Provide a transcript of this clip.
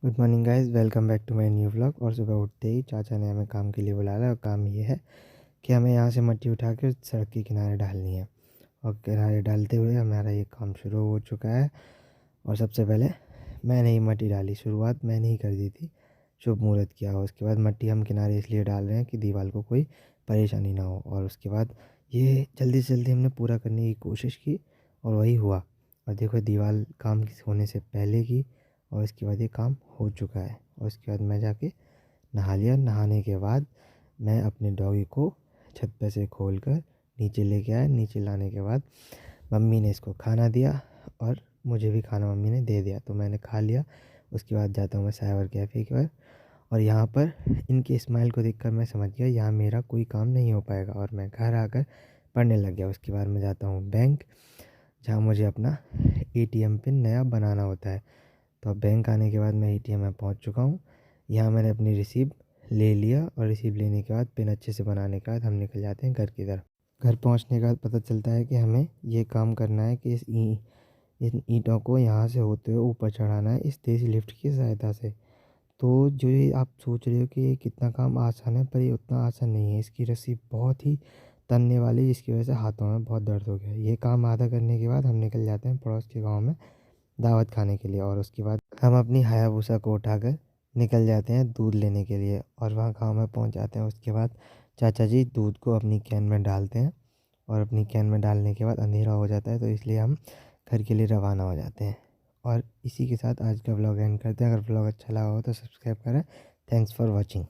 Good morning guys, welcome back to my new vlog. और सुबह उठते ही चाचा ने हमें काम के लिए बुलाया और काम ये है कि हमें यहाँ से मिट्टी उठा के उस सड़क के किनारे डालनी है। और किनारे डालते हुए हमारा ये काम शुरू हो चुका है। और सबसे पहले मैंने ही मिट्टी डाली, शुरुआत मैंने ही कर दी थी, शुभ मुहूर्त किया। और उसके बाद मिट्टी हम किनारे इसलिए डाल रहे हैं कि दीवार को कोई परेशानी ना हो। और उसके बाद ये जल्दी से जल्दी हमने पूरा करने की कोशिश की और वही हुआ। और देखो, दीवार काम होने से पहले की और इसके बाद ये काम हो चुका है। और उसके बाद मैं जाके नहा लिया। नहाने के बाद मैं अपने डॉगी को छत पे से खोल कर नीचे लेके आया। नीचे लाने के बाद मम्मी ने इसको खाना दिया और मुझे भी खाना मम्मी ने दे दिया, तो मैंने खा लिया। उसके बाद जाता हूँ मैं साइबर कैफ़े की ओर। और यहाँ पर इनकी स्माइल को देखकर मैं समझ गया यहाँ मेरा कोई काम नहीं हो पाएगा, और मैं घर आकर पढ़ने लग गया। उसके बाद मैं जाता हूँ बैंक, जहाँ मुझे अपना एटीएम पिन नया बनाना होता है। तो अब बैंक आने के बाद मैं एटीएम में पहुंच चुका हूं। यहाँ मैंने अपनी रिसीव ले लिया और रिसीव लेने के बाद पिन अच्छे से बनाने के बाद हम निकल जाते हैं घर की तरफ। घर पहुंचने के बाद पता चलता है कि हमें ये काम करना है कि इन ईंटों को यहाँ से होते हुए ऊपर चढ़ाना है इस तेज़ लिफ्ट की सहायता से। तो जो ये आप सोच रहे हो कि ये कितना काम आसान है, पर ये उतना आसान नहीं है। इसकी रस्सी बहुत ही तनने वाली, जिसकी वजह से हाथों में बहुत दर्द हो गया। ये काम आधा करने के बाद हम निकल जाते हैं पड़ोस के गाँव में दावत खाने के लिए। और उसके बाद हम अपनी हायाबुसा को उठाकर निकल जाते हैं दूध लेने के लिए, और वहाँ गाँव में पहुँच जाते हैं। उसके बाद चाचा जी दूध को अपनी कैन में डालते हैं, और अपनी कैन में डालने के बाद अंधेरा हो जाता है, तो इसलिए हम घर के लिए रवाना हो जाते हैं। और इसी के साथ आज का व्लॉग एंड करते हैं। अगर व्लॉग अच्छा लगा हो तो सब्सक्राइब करें। Thanks for watching.